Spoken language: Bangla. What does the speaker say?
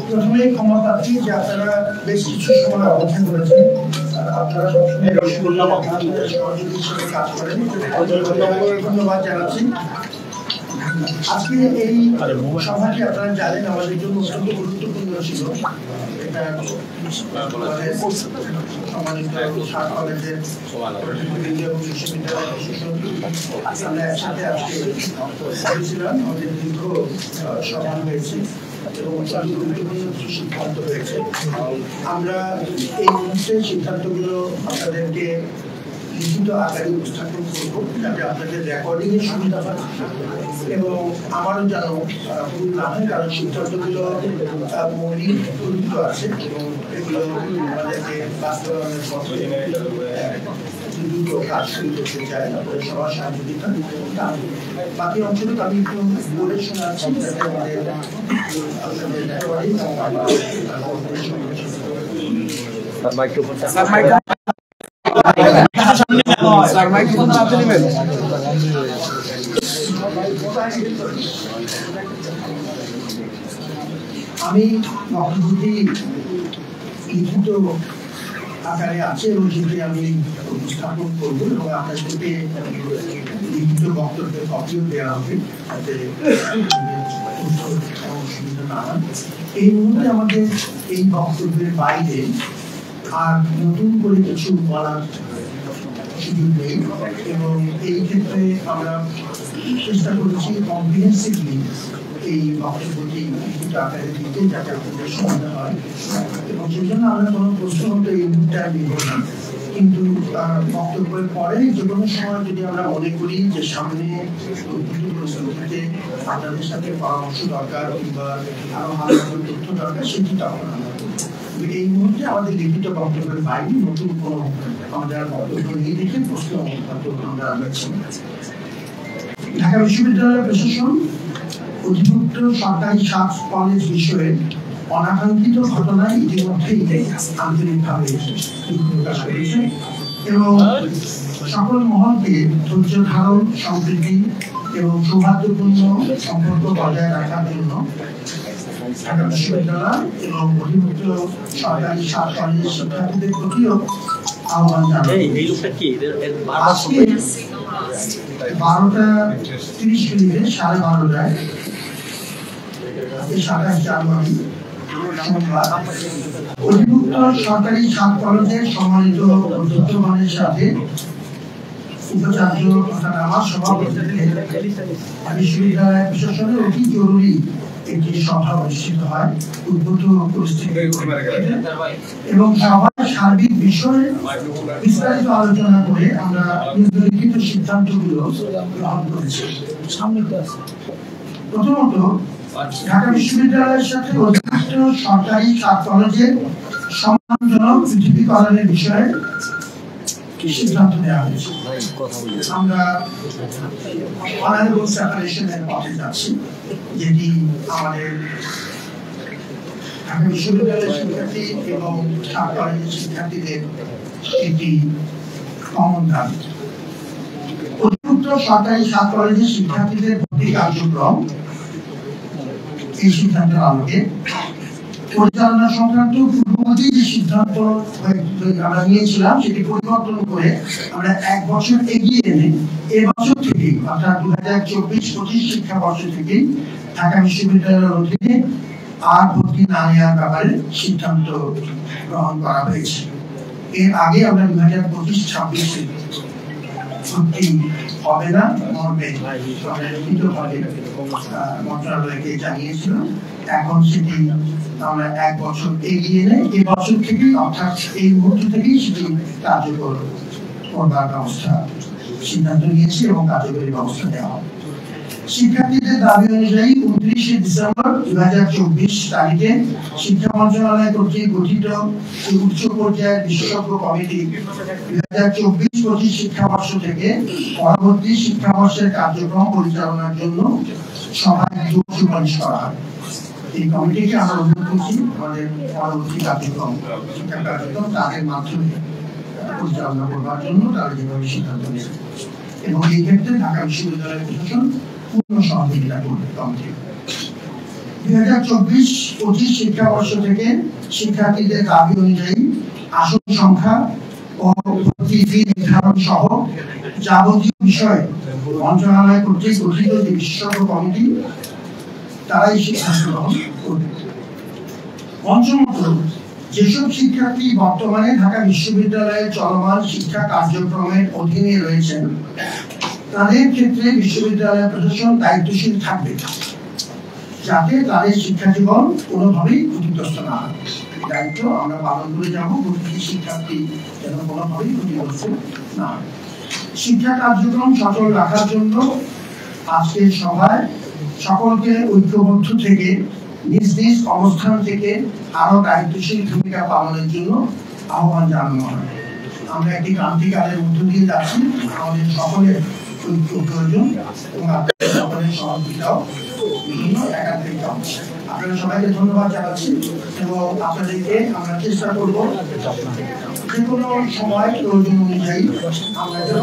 প্রথমে ক্ষমা প্রার্থী যে আপনারা বেশ কিছু সময় অপেক্ষা করেছেন। আপনারা সবসময় কাজ করেন, ধন্যবাদ জানাচ্ছি। আজকে এই সভাটি আপনারা জানেন আমাদের জন্য অত্যন্ত গুরুত্বপূর্ণ ছিল। এটা কলেজের আমরা একসাথে আজকে করেছিলাম, আমাদের দীর্ঘ সভা হয়েছে এবং গুরুত্বপূর্ণ কিছু সিদ্ধান্ত হয়েছে। আমরা এই মুহূর্তে সিদ্ধান্তগুলো আপনাদেরকে লিখিত আকারে উপস্থাপন করবো, যাতে আপনাদের রেকর্ডিং এর সুবিধা হয় এবং আমারও যেন ভুল না হয়, কারণ সিদ্ধান্তগুলো মৌলিক গুরুত্ব আছে এবং এগুলো আমাদেরকে বাস্তবায়নের পথে দ্রুত কাজ শুরু করতে চাই। আপনাদের সবার সহযোগিতা। বাকি অঞ্চলে আমি একটু বলে শোনাচ্ছি, যাতে আমাদের আপনাদের রেকর্ডিং আমি বক্তব্যটি লিখিত আকারে আছে এবং সেটি আমি উপস্থাপন করবো এবং আপনাদেরকে লিখিত বক্তব্যের কপিও দেওয়া হবে, যাতে অসুবিধা না হয়। এই মুহূর্তে আমাদের এই বক্তব্যের বাইরে আর নতুন করে কিছু বলার সুযোগ নেই এবং এই ক্ষেত্রে আমরা চেষ্টা করেছি কম্প্রিহেন্সিভলি এই বক্তব্যটি লিখিত আকারে দিতে, যাতে আপনাদের সুবিধা হয় এবং সেই জন্য আমরা কোনো প্রশ্ন হতো এই মুহূর্তে নিব না। কিন্তু বক্তব্যের পরে যে কোনো সময় যদি আমরা মনে করি যে সামনে প্রস্তুতিতে আপনাদের সাথে পরামর্শ দরকার কিংবা আরো ভালো তথ্য দরকার, সেটি তখন এই মুহূর্তে আমাদের লিখিত বক্তব্যের বাইরে নতুন কোনো আমাদের বক্তব্য নিয়ে দেখে প্রশ্ন আমরা রাখছি। ঢাকা বিশ্ববিদ্যালয়ের প্রশাসন অধিভুক্ত সরকারি কলেজ বিষয়ে অনাকাঙ্ক্ষিত ঘটনায় ইতিমধ্যেই আন্তরিকভাবে দুঃখ প্রকাশ করেছে এবং সকল মহলকে ধৈর্য ধারণ, সম্প্রীতি এবং সৌহার্দ্যপূর্ণ সম্পর্ক বজায় রাখার জন্য ঢাকা বিশ্ববিদ্যালয় এবং অধিভুক্ত সরকারি কলেজের শিক্ষার্থীদের প্রতিও আহ্বান জানাই। আজকে 12:30 12:30 27 জানুয়ারি সোমবার অধিভুক্ত সরকারি কলেজের সম্মানিত অধ্যক্ষগণের সাথে উপাচার্য অর্থাৎ আমার সভাপতিত্বে বিশ্ববিদ্যালয় প্রশাসনের অতি জরুরি একটি সভা অনুষ্ঠিত হয় উদ্ভূত পরিস্থিতি এবং সভার সার্বিক বিষয়ে বিস্তারিত আলোচনা করে আমরা নিম্নলিখিত সিদ্ধান্তগুলো গ্রহণ করেছি। প্রথমত, ঢাকা বিশ্ববিদ্যালয়ের সাথে অধিভুক্ত সরকারি কলেজের সম্মানজনক পৃথিবীকরণের বিষয়ে সিদ্ধান্ত নেওয়া হয়েছে। আমরা অনারেবল সেপারেশনের পথে যাচ্ছি, যেটি আমাদের ঢাকা বিশ্ববিদ্যালয়ের শিক্ষার্থী এবং কলেজের শিক্ষার্থীদের একটি কমন দাবি। অধিভুক্ত সরকারি কলেজের শিক্ষার্থীদের ভর্তি কার্যক্রম এই সিদ্ধান্তের আলোকে পরিচালনা সংক্রান্ত পূর্ববর্তী যে সিদ্ধান্ত আমরা নিয়েছিলাম সেটি পরিবর্তন করে আমরা 1 বছর এগিয়ে এনে এবছর থেকে অর্থাৎ 2024-25 শিক্ষাবর্ষ থেকে ঢাকা বিশ্ববিদ্যালয়ের অধীনে আর ভর্তি না নেওয়ার ব্যাপারে সিদ্ধান্ত গ্রহণ করা হয়েছে। এর আগে আমরা 2025-26 ভর্তি হবে না মর্মে লিখিতভাবে মন্ত্রণালয়কে জানিয়েছিলাম। এখন সেটি আমরা 1 বছর এগিয়ে নেই এবছর থেকেই, অর্থাৎ এই মুহূর্ত থেকেই সেটি কার্যকর করবার ব্যবস্থা সিদ্ধান্ত নিয়েছি এবং কার্যকরী ব্যবস্থা নেওয়া হবে। শিক্ষার্থীদের দাবি অনুযায়ী 29 ডিসেম্বর 2024 তারিখে শিক্ষা মন্ত্রণালয় কর্তৃক গঠিত উচ্চ পর্যায়ের বিশেষজ্ঞ কমিটি 2024-25 শিক্ষাবর্ষ থেকে পরবর্তী শিক্ষাবর্ষের কার্যক্রম পরিচালনার জন্য সভায় সুপারিশ করা হয়। এই কমিটিকে আমরা অনুরোধ করছি আমাদের পরবর্তী কার্যক্রম শিক্ষা কার্যক্রম তাদের মাধ্যমে পরিচালনা করবার জন্য তারা যেভাবে সিদ্ধান্ত নেবে এবং এই ক্ষেত্রে ঢাকা বিশ্ববিদ্যালয়ের প্রশাসন পূর্ণ সহযোগিতা করবে কমিটি। 2024-25 শিক্ষাবর্ষ থেকে শিক্ষার্থীদের দাবি অনুযায়ী আসন সংখ্যা ও ভর্তি ফি নির্ধারণ সহ যাবতীয় বিষয়ে মন্ত্রণালয় কর্তৃক গঠিত যে বিশেষজ্ঞ কমিটি তারাই সিদ্ধান্ত গ্রহণ করবে। পঞ্চমত, যেসব শিক্ষার্থী বর্তমানে ঢাকা বিশ্ববিদ্যালয়ের চলমান শিক্ষা কার্যক্রমের অধীনে রয়েছেন তাদের ক্ষেত্রে বিশ্ববিদ্যালয় প্রশাসন দায়িত্বশীল থাকবে যাতে তাদের শিক্ষা জীবন কোনোভাবেই ক্ষতিগ্রস্ত না হয়। দায়িত্ব আমরা পালন করে যাব, প্রতিটি শিক্ষার্থী যেন কোনোভাবেই ক্ষতিগ্রস্ত না হয়। শিক্ষা কার্যক্রম সচল রাখার জন্য আজকের সভায় সকলকে ঐক্যবদ্ধ থেকে নিজ নিজ অবস্থান থেকে আরো দায়িত্বশীল ভূমিকা পালনের জন্য আহ্বান জানানো হয়। আমরা একটি ক্রান্তিকালের মধ্য দিয়ে যাচ্ছি, আমাদের সকলের ঐক্য প্রয়োজন এবং আপনাদের সকলের সহযোগিতাও বিভিন্ন একাধিক। আপনারা সবাইকে ধন্যবাদ জানাচ্ছি এবং আপনাদেরকে আমরা চেষ্টা করব যে কোনো সময় প্রয়োজন অনুযায়ী আমরা যেন